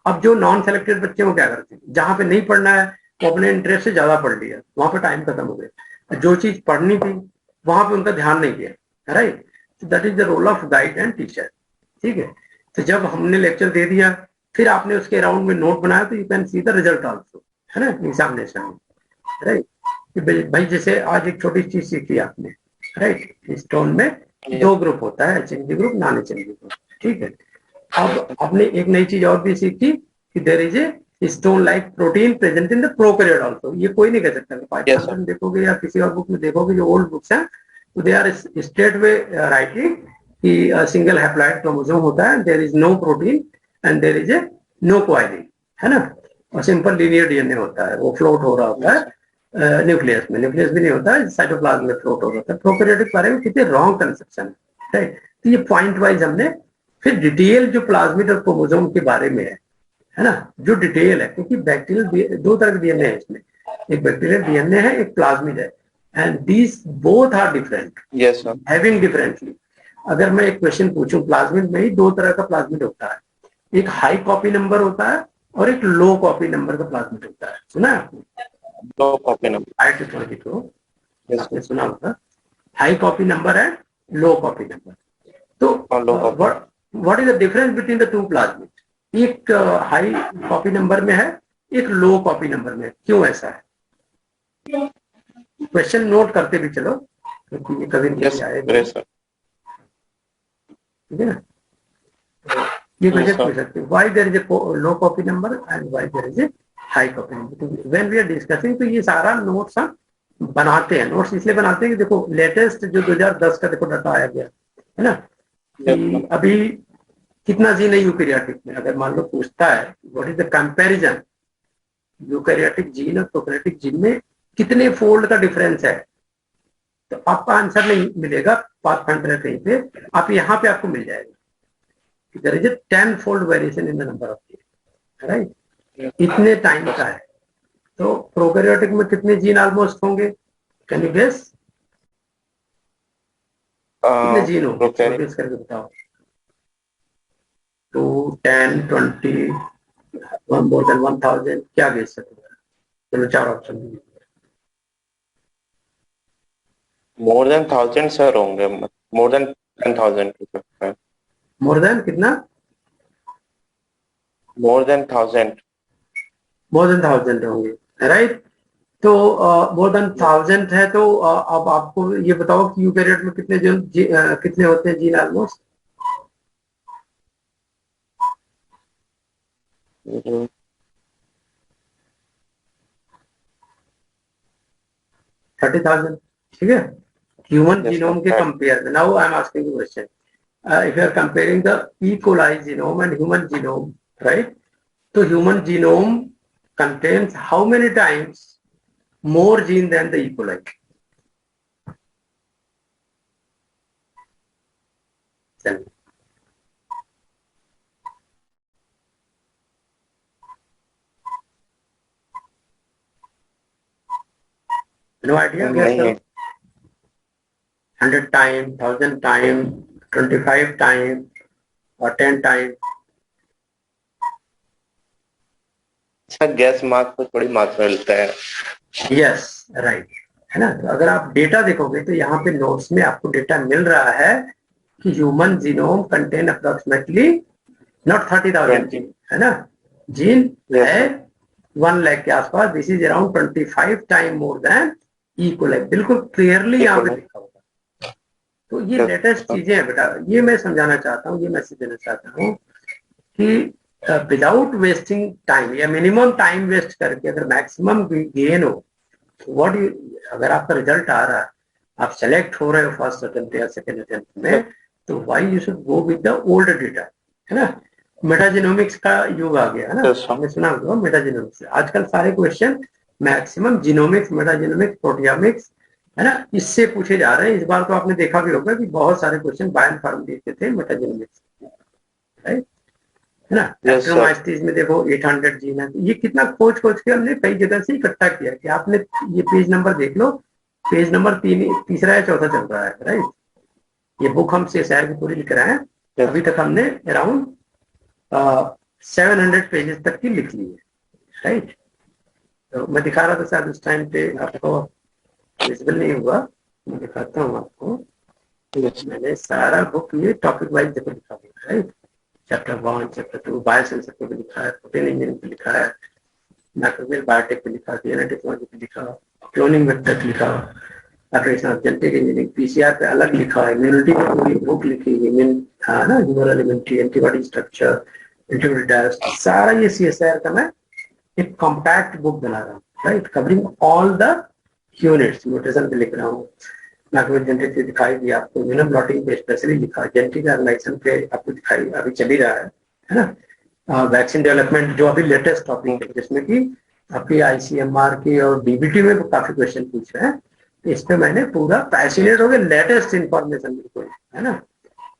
अब जो नॉन सेलेक्टेड बच्चे वो क्या करते हैं, जहाँ पे नहीं पढ़ना है वो अपने इंटरेस्ट से ज्यादा पढ़ लिया, वहां पे टाइम खत्म हो गया। जो चीज पढ़नी थी वहां पे उनका ध्यान नहीं दिया, right. That is the role of guide and teacher, ठीक है। तो जब हमने लेक्चर दे दिया, फिर आपने उसके अराउंड में नोट बनाया, तो you can see the result also, है ना, एग्जामिनेशन में, राइट। भाई जैसे आज एक छोटी चीज सीखी आपने, राइट। स्टोन में 2 ग्रुप होता है, HMG group, non HMG group, ठीक है। अब आपने एक नई चीज और भी सीखी कि there is a histone like protein present in the prokaryote also. ये कोई नहीं कह सकता। पाइथन में देखोगे या किसी और बुक में देखोगे, जो ओल्ड बुक्स हैं, तो they are straight way writing कि सिंगल हैप्लॉइड क्रोमोसोम होता है, there is no protein and there is a no coiling, है ना। और सिंपल लीनियर DNA होता है, वो फ्लोट हो रहा होता है न्यूक्लियस में। न्यूक्लियस भी नहीं होता है, साइटोप्लाज्म में फ्लोट हो रहा है। प्रोकैरियोटिक बारे में कितने रॉन्ग कंसेप्शन है, राइट। तो ये पॉइंट वाइज हमने फिर डिटेल जो प्लाज्मिड और क्रोमोसोम के बारे में है ना, जो डिटेल है, क्योंकि बैक्टीरियल 2 तरह के DNA है इसमें, एक बैक्टीरियल DNA है, एक प्लाज्मिड है, and these both are different, yes sir, having differently. अगर मैं एक क्वेश्चन पूछूं, प्लाज्मिड में ही 2 तरह का प्लाज्मिड होता है, एक हाई कॉपी नंबर होता है और एक लो कॉपी नंबर का प्लाज्मिड होता है। सुना है आपने? लो कॉपी नंबर, आपने सुना होगा, high copy number and low copy number. तो what is the difference between the 2 plasmid? एक हाई कॉपी नंबर में है, एक लो कॉपी नंबर में, क्यों ऐसा है? क्वेश्चन नोट करते भी चलो, क्योंकि ये कभी नहीं आएगा, ठीक है ना? ये क्वेश्चन पूछ सकते हैं, why there is a low copy number and why there is a high copy number. When we are discussing, तो ये सारा नोट्स हम बनाते हैं। नोट्स इसलिए बनाते हैं कि देखो लेटेस्ट जो 2010 का देखो डाटा आया गया है ना, कि अभी कितना जीन है यूकैरियोटिक में। अगर मान लो पूछता है what is the comparison eukaryotic gene और प्रोकैरियोटिक जीन में कितने फोल्ड का डिफरेंस है, तो आपका आंसर नहीं मिलेगा पाथफाइंडर कहीं पे, आप यहाँ पे आपको मिल जाएगा। There is a 10-fold variation in the number of genes, right? इतने टाइम का है। तो प्रोकैरियोटिक में कितने जीन ऑलमोस्ट होंगे? Can you guess? कितने जीन होंगे? गेस करके बताओ। 2, 10, 20, more than 1000, क्या गेस सकते हो? चलो 4 ऑप्शन दीजिए। मोर देन 1000 सर होंगे, मोर देन 10,000। मोर देन कितना? More than 1000। मोर देन 1000 होंगे, राइट? तो मोर देन 1000 है, तो अब आपको ये बताओ कि यूकैरियोट में कितने कितने होते हैं जीन ऑलमोस्ट? 30,000, ठीक है? ह्यूमन जीनोम के कंपेयर में, now I am asking you question, if you are comparing the E. coli genome and human genome, right? So human genome contains how many times more gene than the E. coli? No idea? Guess. 100 times, 1000 times, 25 times, or 10 times? Gas mark को थोड़ी मात्रा मिलता है। Yes, right, है ना? तो अगर आप डेटा देखोगे तो यहाँ पे नोट्स में आपको डेटा मिल रहा है कि human genome contain approximately not 30,000 gene, है ना? जीन है 1 लाख के आसपास। This is around 25 time more than E coli, बिल्कुल क्लियरली यहाँ पे लिखा होगा। तो ये लेटेस्ट चीजें हैं बेटा, ये मैं समझाना चाहता हूँ, ये मैसेज देना चाहता हूँ कि विदाउट वेस्टिंग टाइम या मिनिमम टाइम वेस्ट करके अगर मैक्सिमम गेन हो, व्हाट यू, अगर आपका रिजल्ट आ रहा है, आप सेलेक्ट हो रहे हो फर्स्ट अटेम्प्ट या सेकंड अटेम्प्ट में, तो why you should go with the old data, है ना? मेटाजेनोमिक्स का युग आ गया है ना, आपने सुना होगा मेटाजेनोमिक्स। आजकल सारे क्वेश्चन मैक्सिमम जीनोमिक्स, मेटाजेनोमिक्स, प्रोटियोमिक्स, है ना, इससे पूछे जा रहे हैं। इस बार तो आपने देखा भी होगा कि बहुत सारे क्वेश्चन बायोइन्फॉर्मेटिक्स के थे मेटाजेनोमिक्स, राइट, है ना? एक्ट्रोमाइसिस में देखो 800 जीन है। ये कितना खोज के हमने कई जगह से इकट्ठा किया कि आपने ये पेज नंबर देख लो, पेज नंबर तीसरा या चौथा चल रहा है, राइट? ये बुक हम CSIR की पूरी लिख रहे हैं, अभी तक हमने अराउंड 700 पेजेस तक की लिख ली है, राइट? तो मैं दिखा रहा था शायद उस टाइम पे आपको विजिबल नहीं हुआ, मैं दिखाता हूँ आपको। मैंने सारा बुक ये टॉपिक वाइज देखो लिखा हुआ, राइट? चैप्टर 1, चैप्टर 2 बायोसेंसर पे लिखा है, प्रोटीन इंजीनियरिंग पे लिखा है, माइक्रोबियल बायोटेक पे लिखा है, डीएनए टेक्नोलॉजी पे लिखा, क्लोनिंग मेथड लिखा, ऑपरेशनल जेनेटिक इंजीनियरिंग, PCR पे अलग लिखा है, इम्यूनिटी पे पूरी बुक लिखी है, ना, human elementary, antibody structure, antibody test, सारा ये CSIR का मैं एक कॉम्पैक्ट बुक बना रहा हूँ, right? Covering all the units, mutation पे लिख रहा हूँ, माइक्रोबियल जेनेटिक्स पे दिखाई दिया आपको, इम्यूनो ब्लॉटिंग पे स्पेशली लिखा, जेनेटिक एनालाइसिस पे आपको दिखाई, अभी चल ही रहा है ना? वैक्सीन डेवलपमेंट जो अभी लेटेस्ट टॉपिक है, जिसमें कि आपकी ICMR की और DBT में काफी क्वेश्चन पूछ रहे हैं, तो इस पे मैंने पूरा पैशनेट हो गया, लेटेस्ट इंफॉर्मेशन बिल्कुल, है ना?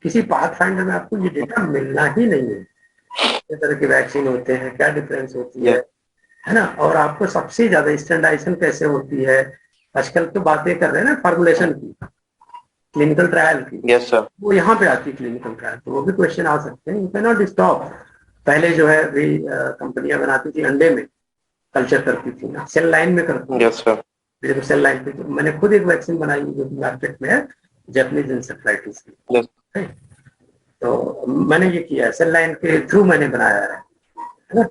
किसी पाथफाइंडर में आपको ये डेटा मिलना ही नहीं है, किस तरह के वैक्सीन होते हैं, क्या डिफरेंस होती है ना? और आपको सबसे ज्यादा स्टैंडर्डाइजेशन कैसे होती है, आजकल तो बातें कर रहे हैं ना फॉर्मुलेशन की, क्लिनिकल ट्रायल की, यस सर, वो यहाँ पे आती है क्लिनिकल ट्रायल, तो वो भी क्वेश्चन आ सकते हैं। You can not stop. पहले जो है भी कंपनियां बनाती थी अंडे में कल्चर करती थी, सेल लाइन में करती थी, यस सर, सेल लाइन पे। तो मैंने खुद एक वैक्सीन बनाई जो मार्केट में है, जैपनीज इंसेफ्लाइटिस की, तो मैंने ये किया, सेल लाइन के थ्रू मैंने बनाया है, है ना।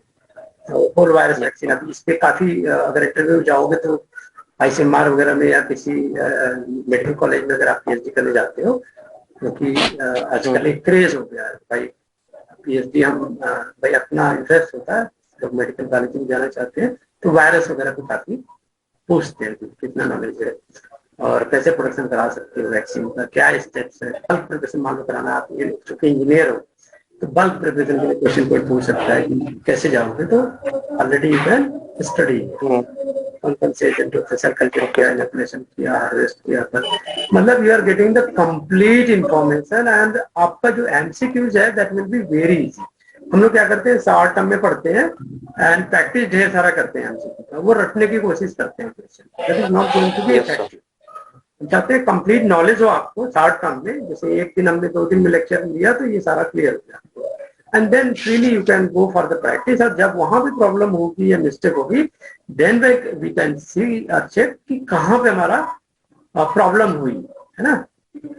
होल वायरस वैक्सीन, अभी इस पे काफी अगर इंटरव्यू जाओगे तो आईसीएमआर वगैरह में या किसी मेडिकल कॉलेज में अगर आप पीएचडी करने जाते हो, क्योंकि आजकल एक क्रेज हो गया है भाई पीएचडी हम भाई अपना इंटरेस्ट होता है, जब मेडिकल कॉलेज में जाना चाहते हैं तो वायरस वगैरह को काफी पूछते हैं कि कितना नॉलेज है और कैसे प्रोडक्शन करा सकते हो वैक्सीन का, क्या स्टेप्स है, बल्क प्रिपरेशन मान लो कराना, आप चूंकि इंजीनियर हो तो बल्क प्रिपरेशन के लिए क्वेश्चन कोई पूछ सकता है कि कैसे जाओगे, तो ऑलरेडी यू कैन स्टडी कौन से एजेंट होते हैं, सेल कल्चर किया, इनोकुलेशन किया, हार्वेस्ट किया, मतलब you are getting the complete information and आपका जो एमसीक्यूज है that will be very easy. हम लोग क्या करते हैं, शॉर्ट टर्म में पढ़ते हैं एंड प्रैक्टिस ढेर सारा करते हैं एमसीक्यू का, वो रटने की कोशिश करते हैं question, that is not going to be effective. चाहते हैं कंप्लीट नॉलेज हो आपको शॉर्ट टर्म में, जैसे एक दिन हमने 2 दिन में लेक्चर लिया तो ये सारा क्लियर हो गया आपको, and then freely you can go for the practice. और जब वहां भी प्रॉब्लम होगी या मिस्टेक होगी then we can see check कि कहाँ पे हमारा प्रॉब्लम हुई है ना,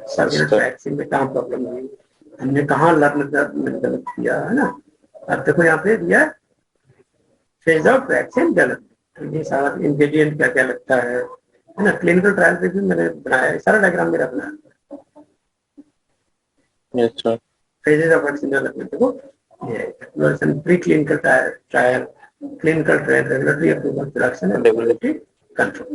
सर्विलेंस वैक्सीन में कहाँ प्रॉब्लम हुई, हमने कहाँ लर्न गलत किया है ना। अब देखो यहाँ पे दिया फेज ऑफ वैक्सीन डेवलपमेंट, ये सारा इंग्रेडिएंट क्या क्या लगता है ना। क्लिनिकल ट्रायल पे भी मैंने बनाया है, सारा डायग्राम मेरा बनाया है। फेजेस ऑफ वैक्सीन डेवलपमेंट देखो, ये pre clinical trial, clinical trial, regulatory approval, production and regulatory control.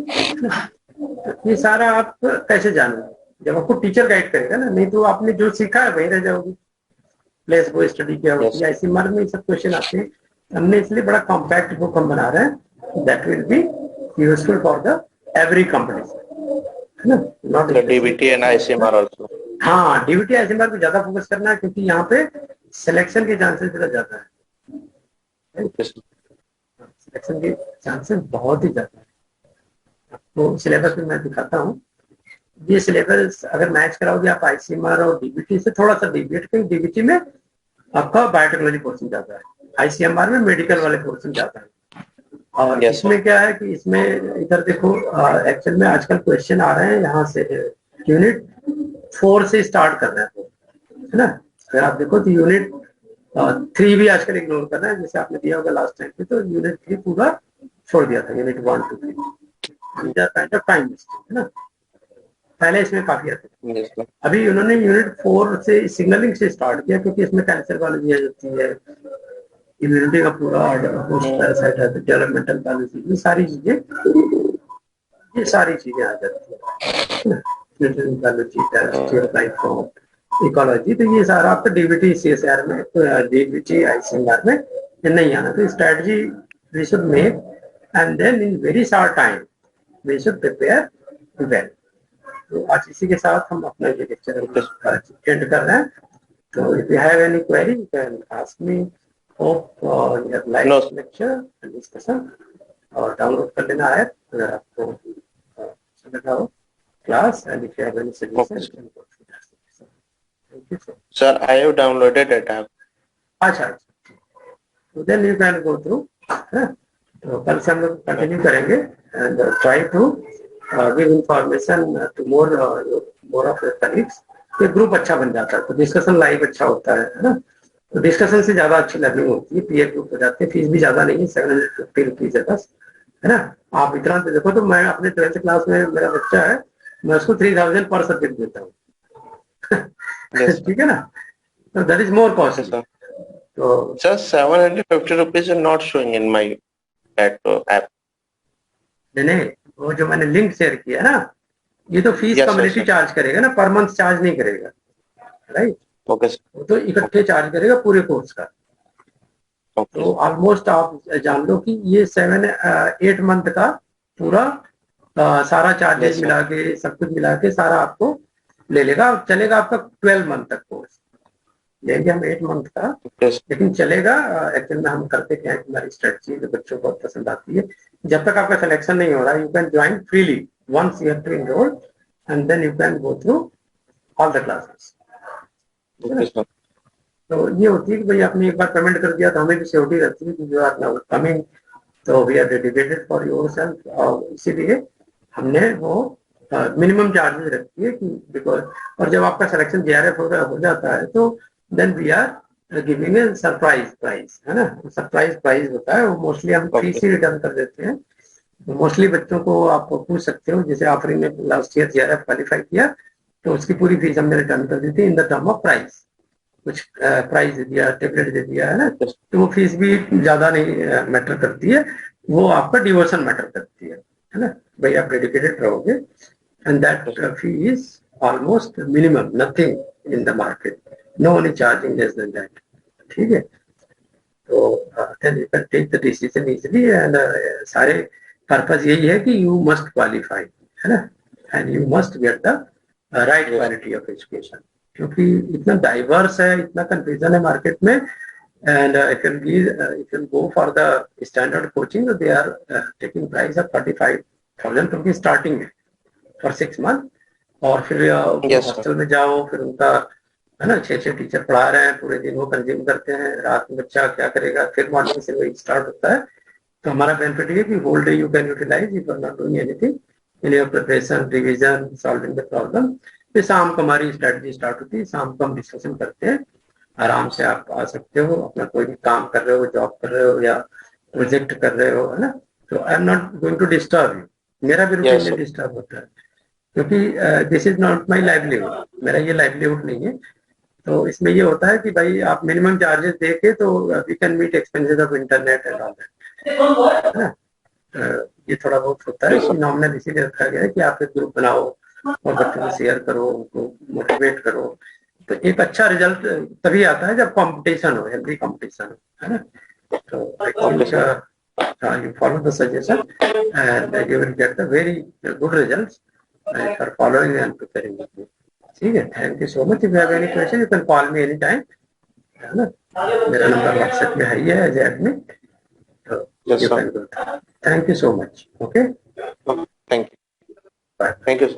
ये सारा आप कैसे जानोगे जब आपको टीचर गाइड करेगा ना, नहीं तो आपने जो सीखा है वही रह जाओगे। प्लेस वो स्टडी क्या होती है, ऐसी मार्क में सब क्वेश्चन आते हैं। हमने इसलिए बड़ा कॉम्पैक्ट बुक हम बना रहे हैं that will be useful for the every company, है ना, not DBT and ICMR also. हाँ, डीबीटी आईसीएमआर पे ज्यादा फोकस करना है क्योंकि यहाँ पे सिलेक्शन के चांसेस थोड़ा ज्यादा है, सिलेक्शन के चांसेस बहुत ही ज्यादा है। तो सिलेबस में मैं दिखाता हूँ, ये सिलेबस अगर मैच कराओगे आप आईसीएमआर और डीबीटी से थोड़ा सा डिविएट करें, डीबीटी में आपका बायोटेक्नोलॉजी पोर्शन ज्यादा है, आईसीएमआर में मेडिकल वाले पोर्शन ज्यादा है। और इसमें क्या है कि इसमें इधर देखो एक्चुअल में आजकल क्वेश्चन आ रहे हैं यहाँ से यूनिट 4 से स्टार्ट कर रहे हैं, है ना। अगर आप देखो तो यूनिट 3 भी आजकल इग्नोर कर रहे हैं, जैसे आपने दिया होगा लास्ट टाइम पे, तो यूनिट 3 पूरा छोड़ दिया था, unit 1 2 3 kind of time wasting, है ना। पहले इसमें काफी आते थे, अभी उन्होंने यूनिट 4 से सिग्नलिंग से स्टार्ट किया क्योंकि इसमें कैंसर वाली होती है, इम्यूनिटी का पूरा पैरासाइट है, डेवलपमेंटल पॉलिसी, ये सारी चीजें आ जाती है, इकोलॉजी। तो ये सारा आपका डीबीटी सीएसआर में, डीबीटी आईसीएमआर में नहीं आना। तो strategy we should make and then in very short time we should prepare well. तो आज इसी के साथ हम अपना ये लेक्चर एंड कर रहे हैं। तो if you have any query you can ask me. Hope you have like this lecture and discussion, और डाउनलोड कर लेना है अगर आपको अच्छा लगा हो class, and if you have any suggestion thank you sir. I have downloaded it app. अच्छा, तो then you can go through. तो कल से हम लोग कंटिन्यू करेंगे and try to give information to more of your colleagues. ये group अच्छा बन जाता है तो डिस्कशन लाइव अच्छा होता है ना। तो डिस्कशन से ज्यादा अच्छी लर्निंग होती है, पीयर ग्रुप हो जाते हैं, फीस भी ज्यादा नहीं है, 750 रुपीज है बस, है ना। आप इतना तो देखो, तो मैं अपने 12th क्लास में मेरा बच्चा है, मैं उसको 3000 पर सब्जेक्ट देता हूँ ठीक है ना, तो दैट इज मोर कॉस्ट। तो sir 750 rupees is not showing in my app. नहीं, वो जो मैंने लिंक शेयर किया ना, ये तो फीस कम्युनिटी चार्ज करेगा ना, पर मंथ चार्ज नहीं करेगा, राइट। ओके वो तो इकट्ठे चार्ज करेगा पूरे कोर्स का। तो ऑलमोस्ट आप जान लो कि ये 7-8 मंथ का पूरा सारा चार्जेस मिला के, सब कुछ मिला के सारा आपको ले लेगा। चलेगा आपका 12 मंथ तक कोर्स, लेंगे हम 8 मंथ का, लेकिन चलेगा। एक्चुअल में हम करते क्या है, हमारी स्ट्रेटजी जो बच्चों को बहुत पसंद आती है, जब तक आपका सिलेक्शन नहीं हो रहा you can join freely once you have to enrol and then you can go through all the classes. तो ये होती है कि भाई आपने एक बार पेमेंट कर दिया तो हमें भी सिक्योरिटी रहती है कि यू आर नाउ कमिंग, तो we are dedicated for yourself. और इसीलिए हमने वो मिनिमम चार्जेस रखी है कि बिकॉज, और जब आपका सिलेक्शन जेआरएफ हो जाता है तो then we are giving a surprise price, है ना, सरप्राइज प्राइज होता है वो, मोस्टली हम Okay. फीस ही रिटर्न कर देते हैं। मोस्टली बच्चों को आप पूछ सकते हो, जैसे आफरीन ने लास्ट ईयर JRF क्वालिफाई किया तो उसकी पूरी फीस हमने रिटर्न कर दी थी in the term of price. कुछ प्राइस दे दिया, टेबलेट दे दिया, है ना, तो वो फीस भी ज्यादा नहीं मैटर करती है, वो आपका डिवोशन मैटर करती है ना, भाई आप डेडिकेटेड रहोगे, and that fee is almost minimum, nothing in the market, no one is charging less than that. ठीक है, तो then you can take the decision easily, and सारे पर्पज यही है कि you must qualify, है ना, and you must get the right quality of education, क्योंकि इतना डाइवर्स है, इतना कंफ्यूजन है मार्केट में, and if you go for the standard coaching, they are taking price of 45,000 क्योंकि स्टार्टिंग है for 6 months, और फिर हॉस्टल में जाओ, फिर उनका, है ना, 6 टीचर पढ़ा रहे हैं, पूरे दिन वो कंज्यूम करते हैं, रात में बच्चा क्या करेगा, फिर मॉर्निंग से वही स्टार्ट होता है। तो हमारा बेनिफिट ये कि whole day you can utilise, you can not doing anything in your preparation, revision, solving the problem. फिर शाम को हमारी स्ट्रेटजी स्टार्ट होती है, शाम को हम डिस्कशन करते हैं, आराम से आप आ सकते हो, अपना कोई भी काम कर रहे हो, जॉब कर रहे हो या प्रोजेक्ट कर रहे हो, है ना, तो I am not going to disturb you, मेरा भी रूटीन में डिस्टर्ब होता है, क्योंकि this is not my livelihood, मेरा ये लाइवलीहुड नहीं है। तो इसमें ये होता है कि भाई आप मिनिमम चार्जेस देके तो we can meet expenses of internet and all that, है ना। ये थोड़ा बहुत होता है कि नॉमिनल इसीलिए रखा गया है कि आप एक ग्रुप बनाओ और बच्चों को शेयर करो, उनको मोटिवेट करो, तो एक अच्छा रिजल्ट तभी आता है जब कंपटीशन हो, हेल्दी कंपटीशन हो, है ना। तो you follow the suggestion and you will get the very good results for following and preparing with me. ठीक है, thank you so much. If you have any question you can call me any time, है ना, मेरा number WhatsApp में है ही है as admin, तो you can go. Thank you so much. Okay, thank you, bye. Thank you.